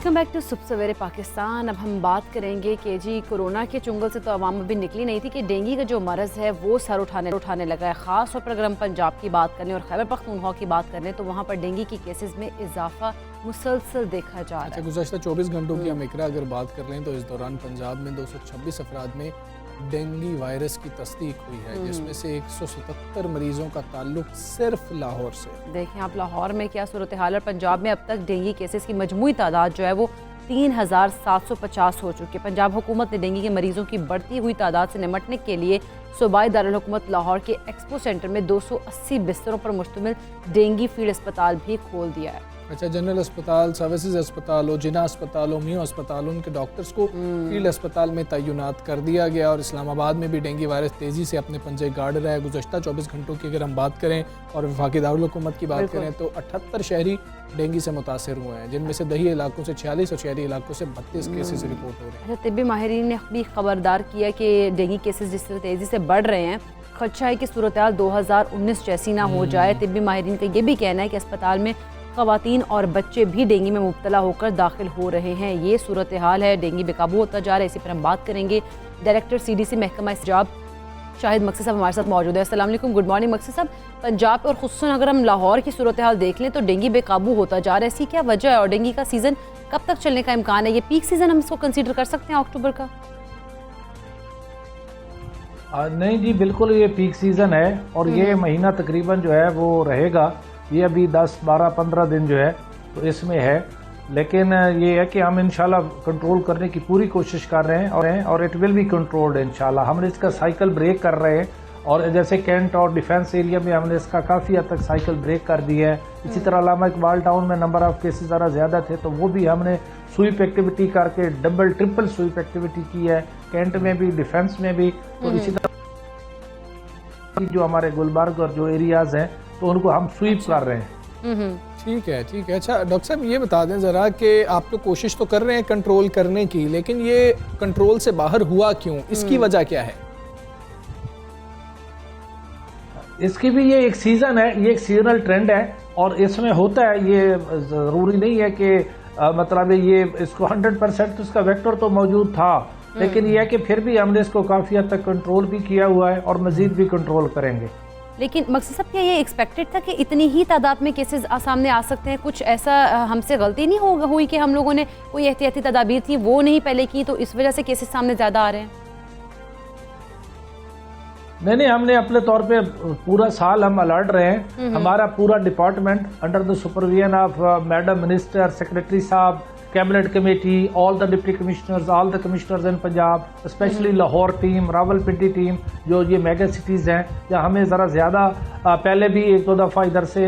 Welcome back to सुबह सवेरे पाकिस्तान। अब हम बात करेंगे कि जी कोरोना के चुंगल से तो आवाम अभी निकली नहीं थी कि डेंगू का जो मरज़ है वो सर उठाने लगा है। ख़ास तौर पर अगर हम पंजाब की बात करें और खैबर पख्तूनख्वा की बात करें तो वहाँ पर डेंगू की केसेस में इजाफा मुसलसल देखा जा रहा है। गुज़श्ता 24 घंटों की हम इकरा अगर बात कर लें तो इस दौरान पंजाब में 226 अफराद में डेंगू वायरस की तस्दीक हुई है, जिसमें से 177 मरीजों का ताल्लुक सिर्फ लाहौर से। देखें आप लाहौर में क्या सूरत हाल है। पंजाब में अब तक डेंगू केसेस की मजमूई तादाद जो है वो 3750 हो चुकी है। पंजाब हुकूमत ने डेंगू के मरीजों की बढ़ती हुई तादाद से निमटने के लिए सूबाई दारुल हुकूमत लाहौर के एक्सपो सेंटर में 280 बिस्तरों पर मुश्तमिल डेंगू फील्ड अस्पताल भी खोल दिया है। अच्छा, जनरल अस्पताल, सर्विसेज अस्पताल हो, जिना अस्पताल हो, मियो अस्पताल हो, उनके डॉक्टर्स को फील्ड अस्पताल में तैनात कर दिया गया। और इस्लामाबाद में भी डेंगू वायरस तेज़ी से अपने पंजे गाड़ रहा है। गुज़श्ता 24 घंटों की अगर हम बात करें और वफाकी दारुल हुकूमत की बात करें तो 78 शहरी डेंगू से मुतासर हुए हैं, जिनमें से दही इलाकों से 46 और शहरी इलाकों से 32 केसेस रिपोर्ट हो रहे हैं। तिब्बी माहिरीन ने भी खबरदार किया कि डेंगू केसेस जिस तरह तेज़ी से बढ़ रहे हैं, खदशा है कि सूरत हाल 2019 जैसी ना हो जाए। तिब्बी माहिरीन का ये भी कहना है कि अस्पताल में ख़वातीन और बच्चे भी डेंगू में मुब्तला होकर दाखिल हो रहे हैं। ये सूरत हाल है, डेंगू बेकाबू होता जा रहा है। इसी पर हम बात करेंगे। डायरेक्टर CDC महकमा इंतजाम शाहिद मकसी साहब हमारे साथ मौजूद है। अस्सलाम वालेकुम, गुड मॉर्निंग मकसी साहब। पंजाब और खुसूसन अगर हम लाहौर की सूरत हाल देख लें तो डेंगू बेकाबू होता जा रहा है, इसकी क्या वजह है और डेंगू का सीज़न कब तक चलने का इम्कान है? ये पीक सीज़न हम इसको कंसीडर कर सकते हैं अक्टूबर का? नहीं जी, बिल्कुल ये पीक सीज़न है और ये महीना तकरीबन जो है वो रहेगा। ये अभी 10, 12, 15 दिन जो है तो इसमें है, लेकिन ये है कि हम इंशाल्लाह कंट्रोल करने की पूरी कोशिश कर रहे हैं और इट विल बी कंट्रोल्ड इंशाल्लाह। हमने इसका साइकिल ब्रेक कर रहे हैं और जैसे कैंट और डिफेंस एरिया में हमने इसका काफ़ी हद तक साइकिल ब्रेक कर दिया है। इसी तरह अल्लामा इकबाल टाउन में नंबर ऑफ केसेस ज़रा ज़्यादा थे तो वो भी हमने स्वीप एक्टिविटी करके डबल ट्रिपल स्वीप एक्टिविटी की है, कैंट में भी, डिफेंस में भी। तो इसी तरह जो हमारे गुलबर्ग और जो एरियाज हैं तो उनको हम स्वीप कर रहे हैं। ठीक है, ठीक है। अच्छा डॉक्टर साहब, ये बता दें ज़रा कि आप तो कोशिश तो कर रहे हैं कंट्रोल करने की, लेकिन ये कंट्रोल से बाहर हुआ क्यों? इसकी वजह क्या है? इसकी भी ये एक सीज़न है, ये एक सीजनल ट्रेंड है और इसमें होता है। ये ज़रूरी नहीं है कि मतलब ये इसको 100% तो इसका वेक्टर तो मौजूद था, लेकिन यह है कि फिर भी हमने इसको काफ़ी हद तक कंट्रोल भी किया हुआ है और मज़ीद भी कंट्रोल करेंगे। लेकिन मकसद साहब, क्या ये एक्सपेक्टेड था कि इतनी ही तादाद में केसेस सामने आ सकते हैं? कुछ ऐसा हमसे गलती नहीं हुई कि हम लोगों ने कोई एहतियाती तदाबीर थी वो नहीं पहले की, तो इस वजह से केसेस सामने ज़्यादा आ रहे हैं? नहीं, हमने अपने तौर पे पूरा साल हम अलर्ट रहे हैं। हमारा पूरा department under the supervision of madam minister, secretary साहब, cabinet committee, all the deputy commissioners, all the commissioners in Punjab, specially Lahore team, Rawalpindi team, जो ये मेगा सिटीज़ हैं या हमें ज़रा ज़्यादा पहले भी एक दो दफ़ा इधर से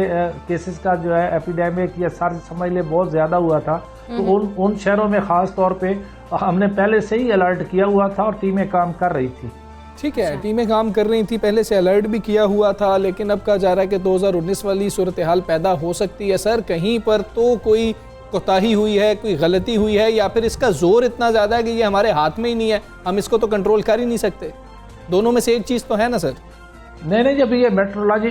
केसेस का जो है एपिडेमिक या सर समझ ले बहुत ज़्यादा हुआ था, तो उन शहरों में ख़ास तौर पे हमने पहले से ही अलर्ट किया हुआ था और टीमें काम कर रही थी। ठीक है, टीमें काम कर रही थी, पहले से अलर्ट भी किया हुआ था, लेकिन अब कहा जा रहा है कि 2019 वाली सूरत हाल पैदा हो सकती है। सर, कहीं पर तो कोई कोताही हुई है, कोई गलती हुई है, या फिर इसका जोर इतना ज़्यादा है कि ये हमारे हाथ में ही नहीं है, हम इसको तो कंट्रोल कर ही नहीं सकते? दोनों में से एक चीज़ तो है ना सर? नहीं, जब ये मेट्रोलॉजी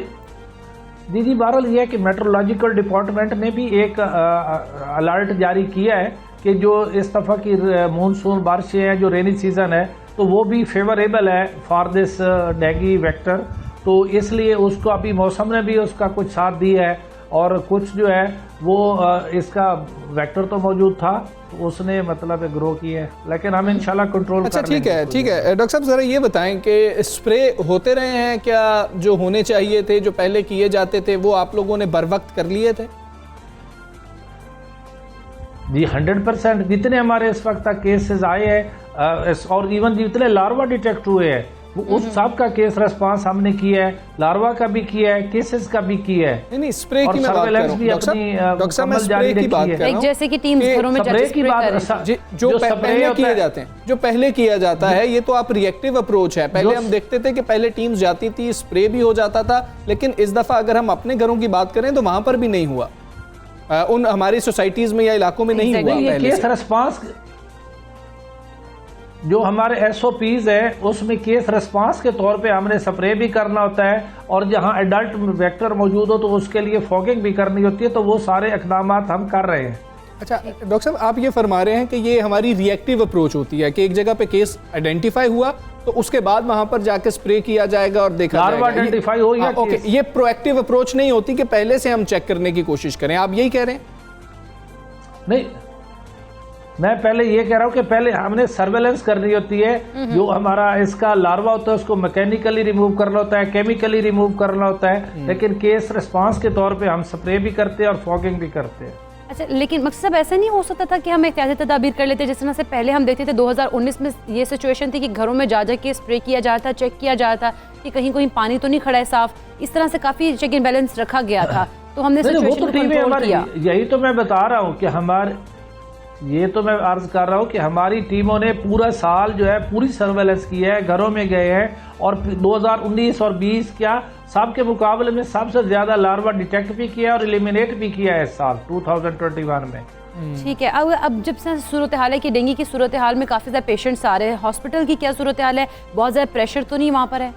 जी बहरहाल ये है कि मेट्रोलॉजिकल डिपार्टमेंट ने भी एक अलर्ट जारी किया है कि जो इस दफ़ा की मानसून बारिशें हैं, जो रेनी सीज़न है, तो वो भी फेवरेबल है फॉर दिस डेंगू वेक्टर। तो इसलिए उसको अभी मौसम ने भी उसका कुछ साथ दिया है और कुछ जो है वो इसका वेक्टर तो मौजूद था, तो उसने मतलब ग्रो किया है, लेकिन हम इंशाल्लाह कंट्रोल अच्छा, ठीक है, ठीक है। डॉक्टर साहब ज़रा ये बताएं कि स्प्रे होते रहे हैं क्या? जो होने चाहिए थे, जो पहले किए जाते थे, वो आप लोगों ने बर वक्त कर लिए थे? जी 100%। जितने हमारे इस वक्त तक केसेस आए हैं और इवन जितने लार्वा डिटेक्ट हुए हैं वो उस सब का केस रिस्पांस हमने किया है, लार्वा का भी किया है, केसेस का भी किया है। नहीं, स्प्रे की मैं बात कर रहा हूं डॉक्टर साहब, मैं स्प्रे की बात कर रहा हूं। जैसे कि टीम्स घरों में स्प्रे की बात जो पहले किए जाते हैं, जो पहले किया जाता है, ये तो आप रिएक्टिव अप्रोच है। पहले हम देखते थे कि पहले टीम्स जाती थी, स्प्रे भी हो जाता था, लेकिन इस दफा अगर हम अपने घरों की बात करें तो वहां पर भी नहीं हुआ, उन हमारी सोसाइटीज में या इलाकों में नहीं हुआ। ये केस रिस्पांस जो हमारे SOPs है उसमें केस रिस्पांस के तौर पे हमने स्प्रे भी करना होता है और जहां एडल्ट वेक्टर मौजूद हो तो उसके लिए फॉगिंग भी करनी होती है, तो वो सारे इकदाम हम कर रहे हैं। अच्छा डॉक्टर साहब, आप ये फरमा रहे हैं कि ये हमारी रिएक्टिव अप्रोच होती है कि एक जगह पे केस आइडेंटिफाई हुआ तो उसके बाद वहां पर जाके स्प्रे किया जाएगा और देखा जाएगा। आइडेंटिफाई हो या ओके, ये प्रोएक्टिव अप्रोच नहीं होती कि पहले से हम चेक करने की कोशिश करें, आप यही कह रहे हैं? नहीं, मैं पहले ये कह रहा हूँ कि पहले हमने सर्वेलेंस करनी होती है। जो हमारा इसका लार्वा होता है उसको मैकेनिकली रिमूव करना होता है, केमिकली रिमूव करना होता है, लेकिन केस रिस्पांस के तौर पे हम स्प्रे भी करते हैं और फॉगिंग भी करते हैं। अच्छा, लेकिन मकसद साहब ऐसा नहीं हो सकता था कि हम एहतियाती तदाबीर कर लेते, जिस तरह से पहले हम देखते थे 2019 में ये सिचुएशन थी कि घरों में जा के स्प्रे किया जाता था, चेक किया जाता कि कहीं कोई पानी तो नहीं खड़ा है साफ, इस तरह से काफी चेक एंड बैलेंस रखा गया था, तो हमने सिचुएशन को कंट्रोल किया। यही तो मैं बता रहा हूँ कि ये तो मैं अर्ज कर रहा हूँ कि हमारी टीमों ने पूरा साल जो है पूरी सर्वेलेंस की है, घरों में गए हैं और 2019 और 20 क्या सब के मुकाबले में सबसे ज्यादा लार्वा डिटेक्ट भी किया और एलिमिनेट भी किया है इस साल 2021 में। ठीक है, अब जब से सूरत हाल है कि डेंगू की सूरत हाल में काफी ज्यादा पेशेंट्स आ रहे हैं, हॉस्पिटल की क्या सूरत हाल है? बहुत ज्यादा प्रेशर तो नहीं वहाँ पर है?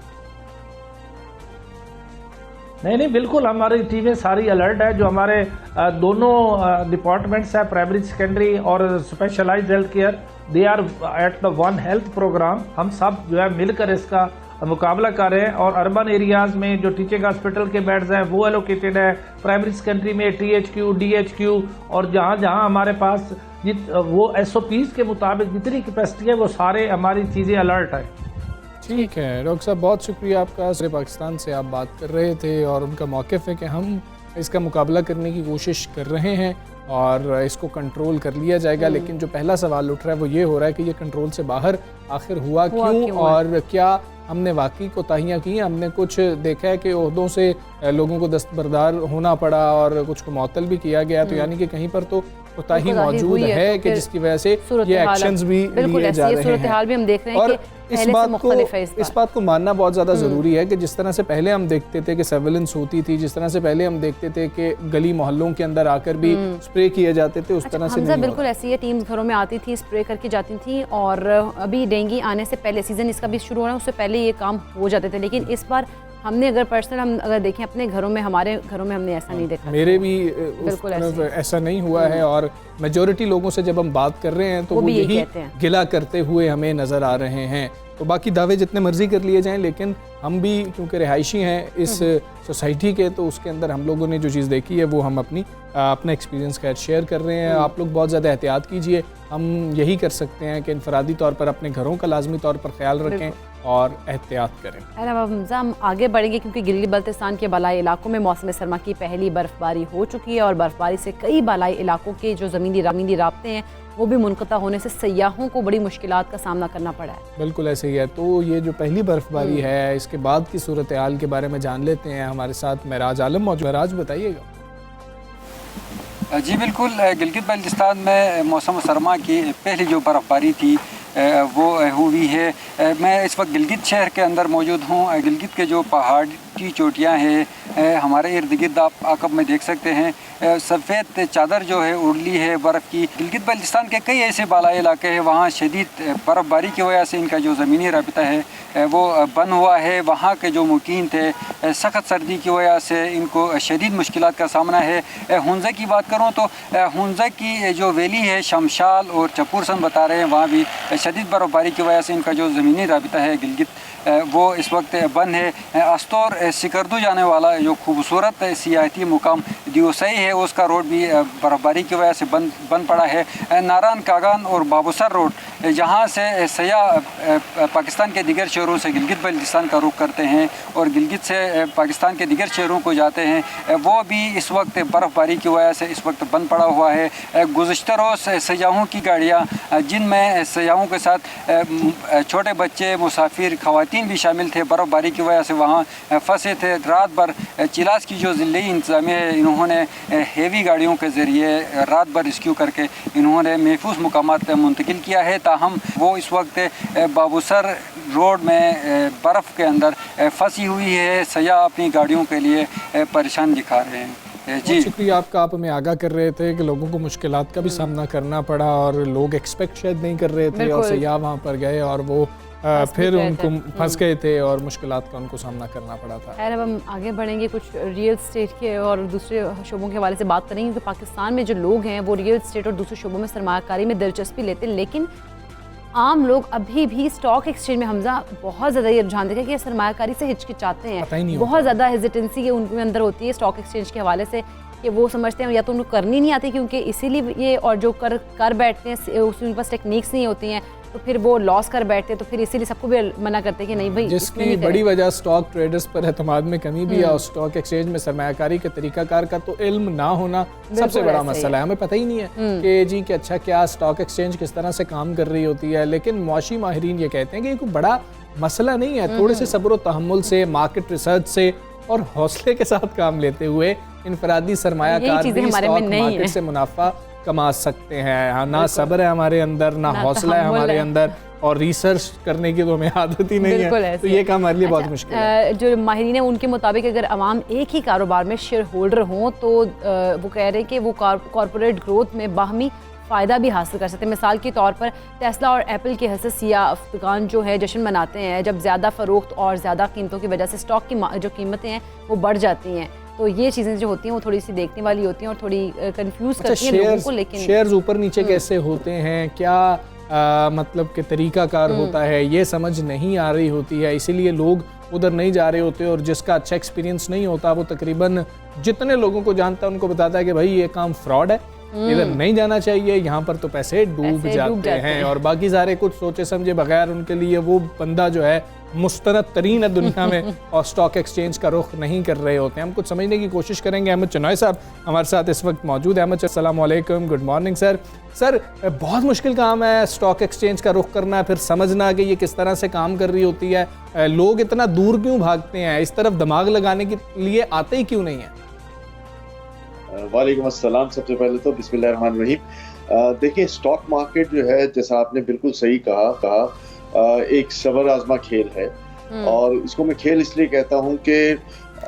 नहीं, बिल्कुल हमारी टीमें सारी अलर्ट है। जो हमारे दोनों डिपार्टमेंट्स है, प्राइमरी सेकेंडरी और specialised health care, they are at the one health programme. हम सब जो है मिलकर इसका मुकाबला कर रहे हैं और अर्बन एरियाज में जो टीचिंग हॉस्पिटल के बेड्स हैं वो एलोकेटेड है, प्राइमरी सेकेंडरी में THQ, DHQ और जहाँ जहाँ हमारे पास वो SOPs के मुताबिक जितनी कैपेसिटी है वो सारे हमारी चीज़ें अलर्ट है। ठीक है डॉक्टर साहब, बहुत शुक्रिया आपका। पूरे पाकिस्तान से आप बात कर रहे थे और उनका मौक़िफ़ है कि हम इसका मुकाबला करने की कोशिश कर रहे हैं और इसको कंट्रोल कर लिया जाएगा। लेकिन जो पहला सवाल उठ रहा है वो ये हो रहा है कि ये कंट्रोल से बाहर आखिर हुआ क्यों और क्या हमने वाकई कोताहियाँ की? हमने कुछ देखा है कि ओहदों से लोगों को दस्तबरदार होना पड़ा और कुछ को मुअत्तल भी किया गया, तो यानी कि कहीं पर तो कोताही मौजूद है कि जिसकी वजह से ये एक्शंस भी लिए जा रहे हैं। हाल भी हम देख रहे हैं और कि इस बात को मानना बहुत ज़्यादा ज़रूरी है कि जिस तरह से पहले हम देखते थे कि सर्वेलेंस होती थी, जिस तरह से पहले हम देखते थे कि गली मोहल्लों के अंदर आकर भी स्प्रे किए जाते थे, उस तरह से नहीं। बिल्कुल ऐसी है, टीम्स घरों में आती थी, स्प्रे करके जाती थी और अभी डेंगू आने से पहले, सीजन इसका भी शुरू हो रहा है उससे पहले ये काम हो जाते थे। लेकिन इस बार हमने अगर पर्सनल हम अगर देखें अपने घरों में, हमारे घरों में हमने ऐसा नहीं देखा। मेरे भी ऐसा नहीं हुआ है और मेजॉरिटी लोगों से जब हम बात कर रहे हैं तो वो यही गिला करते हुए हमें नज़र आ रहे हैं। तो बाकी दावे जितने मर्जी कर लिए जाएं, लेकिन हम भी क्योंकि रिहायशी हैं इस सोसाइटी के, तो उसके अंदर हम लोगों ने जो चीज़ देखी है वो हम अपना एक्सपीरियंस खैर शेयर कर रहे हैं। आप लोग बहुत ज़्यादा एहतियात कीजिए। हम यही कर सकते हैं कि इनफरादी तौर पर अपने घरों का लाजमी तौर पर ख्याल रखें और एहतियात करें। हम आगे बढ़ेंगे क्योंकि गिलगित बल्तिस्तान के बालाई इलाकों में मौसम सरमा की पहली बर्फबारी हो चुकी है और बर्फबारी से कई बालाई इलाकों के जो ज़मीनी राब्ते हैं वो भी मुनक़ता होने से सयाहों को बड़ी मुश्किलात का सामना करना पड़ा है। बिल्कुल ऐसे ही है। तो ये जो पहली बर्फबारी है, इसके बाद की सूरत हाल के बारे में जान लेते हैं। हमारे साथ महराज आलम मौजूद। महराज बताइएगा। जी बिल्कुल, गिलगित बल्तिस्तान में मौसम सरमा की पहली जो बर्फ़बारी थी वो हुई है। मैं इस वक्त गिलगित शहर के अंदर मौजूद हूँ। गिलगित के जो पहाड़ी चोटियाँ हैं हमारे इर्द गिर्द आप आकब में देख सकते हैं, सफ़ेद चादर जो है उड़ ली है बर्फ़ की। गिलगित बल्तिस्तान के कई ऐसे बालाई इलाके हैं वहाँ शदीद बर्फ़बारी की वजह से इनका जो ज़मीनी राबिता है वो बंद हुआ है। वहाँ के जो मुकीन थे सख्त सर्दी की वजह से इनको शदीद मुश्किलात का सामना है। हुंज़ा की बात करूँ तो हुंज़ा की जो वैली है, शमशाल और चपूरसन बता रहे हैं, वहाँ भी शदीद बर्फ़बारी की वजह से इनका जो ज़मीनी राबिता है गिलगित वो इस वक्त बंद है। अस्तौर सिकरदू जाने वाला जो खूबसूरत सियाहती मुकाम दियोसई है उसका रोड भी बर्फ़बारी की वजह से बंद पड़ा है। नारान कागान और बाबूसर रोड जहाँ से सयाह पाकिस्तान के दिगर शहरों से गिलगित बल्तिस्तान का रुख करते हैं और गिलगित से पाकिस्तान के दिगर शहरों को जाते हैं, वो भी इस वक्त बर्फ़बारी की वजह से इस वक्त बंद पड़ा हुआ है। गुज़श्ता रोज़ सयाहों की गाड़ियाँ जिनमें सयाहों के साथ छोटे बच्चे, मुसाफिर, ख़वातीन भी शामिल थे, बर्फ़बारी की वजह से वहाँ फंसे थे। रात भर चिलास की जो ज़िले इंतज़ामिया है इन्होंने हेवी गाड़ियों के ज़रिए रात भर रेस्क्यू करके इन्होंने महफूज मुकामात पर मुंतकिल किया है। ताहम वो इस वक्त बाबूसर रोड में बर्फ़ के अंदर फंसी हुई है। सयाह अपनी गाड़ियों के लिए परेशान दिखा रहे हैं। जी शुक्रिया आपका। आप हमें आगाह कर रहे थे कि लोगों को मुश्किलात का भी सामना करना पड़ा और लोग एक्सपेक्ट शायद नहीं कर रहे थे और सयाह वहाँ पर गए और वो फिर उनको फंस गए थे और मुश्किलात का उनको सामना करना पड़ा था। खैर अब हम आगे बढ़ेंगे, कुछ रियल स्टेट के और दूसरे शोबों के हवाले से बात करेंगे, क्योंकि पाकिस्तान में जो लोग हैं वो रियल स्टेट और दूसरे शोबों में सरमायाकारी में दिलचस्पी लेते हैं, लेकिन आम लोग अभी भी स्टॉक एक्सचेंज में हमजा बहुत ज़्यादा ये रुझान देखा कि सरमायाकारी से हिचकिचाते हैं, बहुत ज़्यादा हेजिटेंसी उनके अंदर होती है स्टॉक एक्सचेंज के हवाले से, कि वो समझते हैं या तो उनको करनी नहीं आती क्योंकि इसीलिए ये, और जो कर बैठते हैं उनके पास टेक्निक्स नहीं होती हैं तो फिर वो लॉस कर बैठते हैं, तो फिर इसीलिए सबको भी मना करते हैं कि नहीं भाई। जिसकी बड़ी वजह स्टॉक ट्रेडर्स पर एतमाद में कमी भी है और स्टॉक एक्सचेंज में सरमायाकारी के तरीकाकार का तो इल्म ना होना सबसे बड़ा मसला है। हमें पता ही नहीं है कि जी कि अच्छा क्या स्टॉक एक्सचेंज किस तरह से काम कर रही होती है, लेकिन मुआशी माहिरीन ये कहते हैं कि ये कोई बड़ा मसला नहीं है, थोड़े से सब्र व तहम्मुल से, मार्केट रिसर्च से और हौसले के साथ काम लेते हुए इनफरादी सरमायाकार भी स्टॉक मार्केट से मुनाफा कमा सकते हैं। हाँ, ना सब्र है हमारे अंदर, ना हौसला है हमारे अंदर, और रिसर्च करने की तो हमें आदत ही नहीं है, तो ये काम हमारे लिए बहुत मुश्किल है। जो माहिरीन है उनके मुताबिक अगर अवाम एक ही कारोबार में शेयर होल्डर हों तो वो कह रहे हैं कि वो कॉरपोरेट ग्रोथ में बाहमी फ़ायदा भी हासिल कर सकते हैं। मिसाल के तौर पर टेस्ला और एप्पल के हसस या अफ्गान जो है जश्न मनाते हैं जब ज़्यादा फ़रोख्त और ज़्यादा कीमतों की वजह से स्टॉक की जो कीमतें हैं वो बढ़ जाती हैं। तो ये चीज़ें जो होती हैं वो थोड़ी सी देखने वाली होती हैं और थोड़ी कंफ्यूज करती हैं लोगों को। लेकिन शेयर्स ऊपर नीचे कैसे होते हैं, क्या मतलब कि तरीकाकार होता है, ये समझ नहीं आ रही होती है, इसीलिए लोग उधर नहीं जा रहे होते। और जिसका अच्छा एक्सपीरियंस नहीं होता वो तकरीबन जितने लोगों को जानता है उनको बताता है कि भाई ये काम फ्रॉड है, इधर नहीं जाना चाहिए, यहाँ पर तो पैसे डूब जाते हैं। और बाकी सारे कुछ सोचे समझे बगैर उनके लिए वो बंदा जो है मुस्तनद तरीन है दुनिया में और स्टॉक एक्सचेंज का रुख नहीं कर रहे होते हैं। हम कुछ समझने की कोशिश करेंगे। अहमद चनॉय साहब हमारे साथ इस वक्त मौजूद है। अहमद, अस्सलाम वालेकुम, गुड मॉर्निंग सर। सर, बहुत मुश्किल काम है स्टॉक एक्सचेंज का रुख करना, फिर समझना कि ये किस तरह से काम कर रही होती है। लोग इतना दूर क्यों भागते हैं, इस तरफ दिमाग लगाने के लिए आते ही क्यों नहीं है? वालेकुम अस्सलाम। सबसे पहले तो बिस्मिल्लाहिर्रहमानिर्रहीम। देखिए, स्टॉक मार्केट जो है, जैसा आपने बिल्कुल सही कहा, एक सबर आजमा खेल है। और इसको मैं खेल इसलिए कहता हूँ कि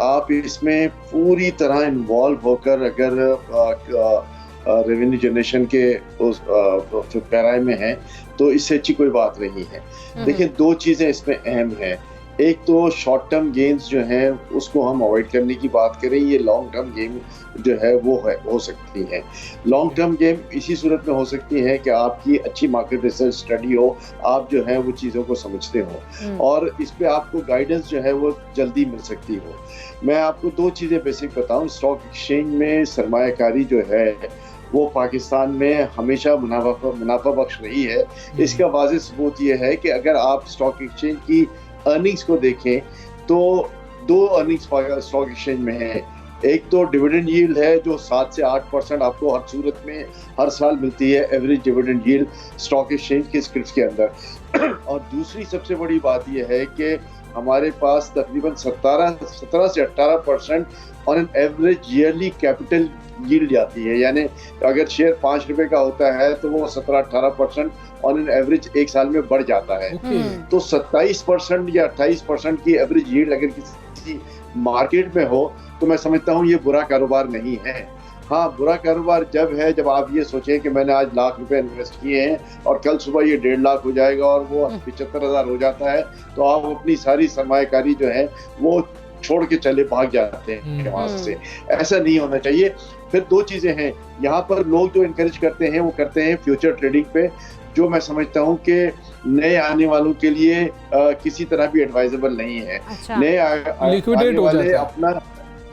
आप इसमें पूरी तरह इन्वॉल्व होकर अगर रेवेन्यू जनरेशन के उस पैराए में हैं तो इससे अच्छी कोई बात नहीं है। देखिए, दो चीज़ें इसमें अहम हैं। एक तो शॉर्ट टर्म गेम्स जो हैं उसको हम अवॉइड करने की बात करें, ये लॉन्ग टर्म गेम जो है वो हो सकती है। लॉन्ग टर्म गेम इसी सूरत में हो सकती है कि आपकी अच्छी मार्केट रिसर्च स्टडी हो, आप जो है वो चीज़ों को समझते हो और इस पे आपको गाइडेंस जो है वो जल्दी मिल सकती हो। मैं आपको दो चीज़ें बेसिक बताऊं। स्टॉक एक्सचेंज में सरमायाकारी जो है वो पाकिस्तान में हमेशा मुनाफा बख्श रही है। इसका वाज़ेह सबूत ये है कि अगर आप स्टॉक एक्सचेंज की अर्निंग्स को देखें तो दो अर्निंग्स स्टॉक एक्सचेंज में है। एक तो डिविडेंड यील्ड है जो 7 से 8% आपको हर सूरत में हर साल मिलती है, average dividend yield stock exchange के स्क्रिप्ट्स के अंदर। और दूसरी सबसे बड़ी बात यह है कि हमारे पास तकरीबन 17 से 18% on an average yearly capital yield जाती है। यानी अगर शेयर 5 रुपए का होता है तो वो 17-18% ऑन एन एवरेज एक साल में बढ़ जाता है। तो 27% या 28% की एवरेज यील्ड अगर किसी मार्केट में हो तो मैं समझता हूँ ये बुरा कारोबार नहीं है। हाँ, बुरा कारोबार जब है जब आप ये सोचें कि मैंने आज लाख रुपए इन्वेस्ट किए हैं और कल सुबह ये 1.5 लाख हो जाएगा और वो 75,000 हो जाता है, तो आप अपनी सारी सरमायाकारी जो है वो छोड़ के चले भाग जाते हैं वहां से। ऐसा नहीं होना चाहिए। फिर दो चीजें हैं यहाँ पर, लोग जो इनकरेज करते हैं वो करते हैं फ्यूचर ट्रेडिंग पे, जो मैं समझता हूँ कि नए आने वालों के लिए किसी तरह भी एडवाइजेबल नहीं है। नए आने वाले अपना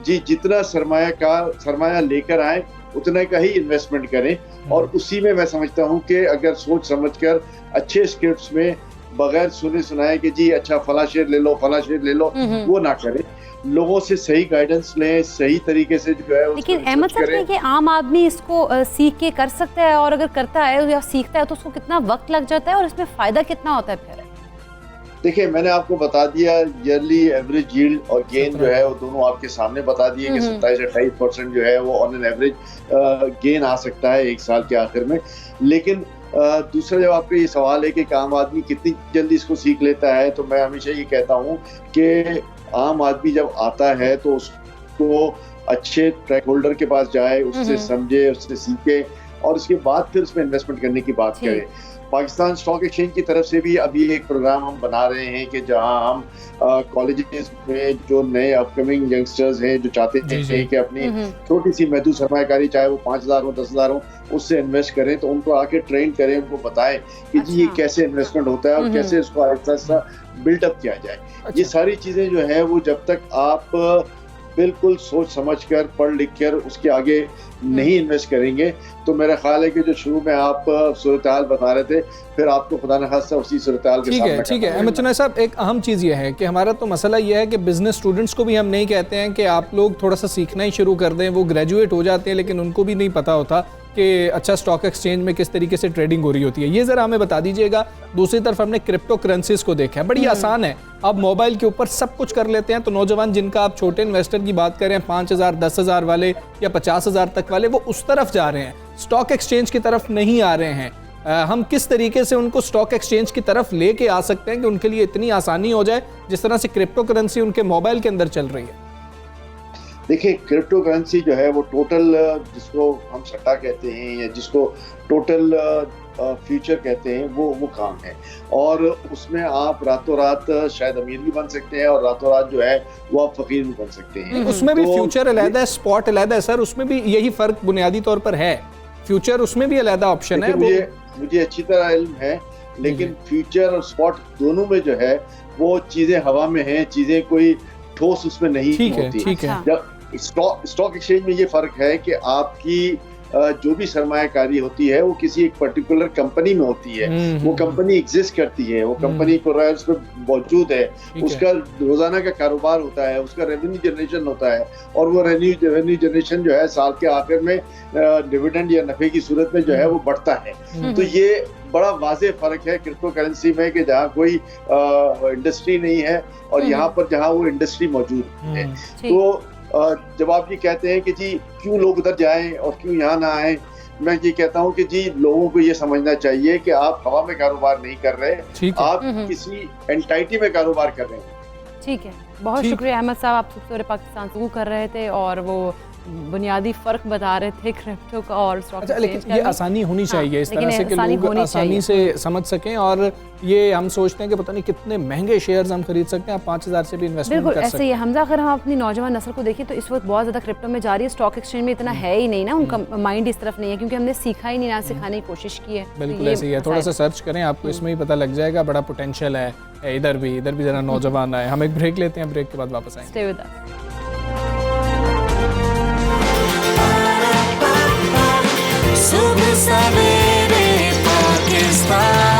जितना सरमाया लेकर आए उतना का ही इन्वेस्टमेंट करें और उसी में मैं समझता हूँ कि अगर सोच समझकर अच्छे स्क्रिप्ट्स में बगैर सुने सुनाए कि जी अच्छा फला शेयर ले लो, फला शेयर ले लो, वो ना करें। लोगों से सही गाइडेंस लें, सही तरीके से जो है। लेकिन अहमद साहब, कि आम आदमी इसको सीख के कर सकता है, और अगर करता है या सीखता है तो उसको कितना वक्त लग जाता है और इसमें फायदा कितना होता है फिर? देखिए, मैंने आपको बता दिया ईयरली एवरेज यील्ड और गेन जो है वो दोनों आपके सामने बता दिए कि 27 से 28% जो है वो ऑन एन एवरेज गेन आ सकता है एक साल के आखिर में। लेकिन दूसरा जब आपका ये सवाल है कि आम आदमी कितनी जल्दी इसको सीख लेता है, तो मैं हमेशा ये कहता हूँ कि आम आदमी जब आता है तो उसको अच्छे ट्रैक होल्डर के पास जाए, उससे समझे, उससे सीखे और उसके बाद फिर उसमें इन्वेस्टमेंट करने की बात करें। पाकिस्तान स्टॉक एक्सचेंज की तरफ से भी अभी एक प्रोग्राम हम बना रहे हैं कि जहां हम कॉलेजेस में जो नए अपकमिंग यंगस्टर्स हैं जो चाहते हैं कि अपनी छोटी सी महदूद सरमायाकारी, चाहे वो 5,000 हो 10,000 हो, उससे इन्वेस्ट करें, तो उनको आके ट्रेन करें, उनको बताएं कि जी ये कैसे इन्वेस्टमेंट होता है और कैसे इसको आहिस्ता आहिस्ता बिल्डअप किया जाए। ये सारी चीजें जो है वो जब तक आप बिल्कुल सोच समझकर पढ़ लिख कर उसके आगे नहीं इन्वेस्ट करेंगे, तो मेरा ख्याल है कि जो शुरू में आप सूरत हाल बता रहे थे, फिर आपको खुदा न खास्ता उसी सूरत हाल के सामने। ठीक है अहमद चुनाई साहब, एक अहम चीज़ ये है कि हमारा तो मसला ये है कि बिजनेस स्टूडेंट्स को भी हम नहीं कहते हैं कि आप लोग थोड़ा सा सीखना ही शुरू कर दें, वो ग्रेजुएट हो जाते हैं लेकिन उनको भी नहीं पता होता कि अच्छा स्टॉक एक्सचेंज में किस तरीके से ट्रेडिंग हो रही होती है। ये ज़रा हमें बता दीजिएगा। दूसरी तरफ हमने क्रिप्टो करेंसीज को देखा है, बड़ी आसान है, आप मोबाइल के ऊपर सब कुछ कर लेते हैं। तो नौजवान जिनका आप छोटे इन्वेस्टर की बात करें, 5,000 10,000 वाले या 50,000 तक वाले, वो उस तरफ जा रहे हैं, स्टॉक एक्सचेंज की तरफ नहीं आ रहे हैं। हम किस तरीके से उनको स्टॉक एक्सचेंज की तरफ लेके आ सकते हैं कि उनके लिए इतनी आसानी हो जाए जिस तरह से क्रिप्टो करेंसी उनके मोबाइल के अंदर चल रही है? देखिए, क्रिप्टो करेंसी जो है वो टोटल, जिसको हम सट्टा कहते हैं या जिसको टोटल फ्यूचर कहते हैं, वो काम है। और उसमें आप रातों रात शायद अमीर भी बन सकते हैं और रातों रात जो है वो आप फकीर भी बन सकते हैं। उसमें भी फ्यूचर अलग है, स्पॉट अलग है सर, उसमें भी यही फर्क बुनियादी तौर पर है। फ्यूचर उसमें भी अलग ऑप्शन है। मुझे अच्छी तरह इल्म है, लेकिन फ्यूचर और स्पॉट दोनों में जो है वो चीजें हवा में हैं, चीजें कोई ठोस उसमें नहीं होती। ठीक है। जब स्टॉक एक्सचेंज में ये फर्क है कि आपकी जो भी सरमायाकारी होती है वो किसी एक पर्टिकुलर कंपनी में होती है, वो कंपनी एग्जिस्ट करती है, वो कंपनी को उसमें मौजूद है, उसका रोजाना का कारोबार होता है, उसका रेवेन्यू जनरेशन होता है, और वो रेवेन्यू जनरेशन जो है साल के आखिर में डिविडेंड या नफे की सूरत में जो है वो बढ़ता है। तो ये बड़ा वाज़ेह फर्क है क्रिप्टो करेंसी में कि जहाँ कोई इंडस्ट्री नहीं है और यहाँ पर जहाँ वो इंडस्ट्री मौजूद है। तो जब आप ये कहते हैं कि जी क्यों लोग उधर जाएं और क्यों यहाँ ना आए, मैं ये कहता हूँ कि जी लोगों को ये समझना चाहिए कि आप हवा में कारोबार नहीं कर रहे, आप किसी एंटाइटी में कारोबार कर रहे हैं। ठीक है, बहुत शुक्रिया अहमद साहब, आप सबसे पाकिस्तान से कर रहे थे और वो बुनियादी फ़र्क बता रहे थे क्रिप्टो का और स्टॉक एक्सचेंज का। लेकिन ये आसानी होनी चाहिए इस तरह से कि लोग आसानी से समझ सकें। और ये हम सोचते हैं कि पता नहीं कितने महंगे शेयर्स हम खरीद सकते हैं, आप 5,000 से भी इन्वेस्टमेंट कर सकते हैं। ऐसे ही हमजा, अगर हम अपनी नौजवान नस्ल को देखें तो इस वक्त बहुत ज़्यादा क्रिप्टो में जा रही है, स्टॉक एक्सचेंज में इतना है ही नहीं ना, उनका माइंड इस तरफ नहीं है क्योंकि हमने सीखा ही नहीं, ना सिखाने की कोशिश की है। बिल्कुल ऐसे ही है, थोड़ा सा सर्च करें, आपको इसमें ही पता लग जाएगा, बड़ा पोटेंशियल है। इधर भी ज़रा नौजवान आए। हम एक ब्रेक लेते हैं, ब्रेक के बाद वापस आएंगे। Stay with us. सुबह सवेरे पाकिस्तान।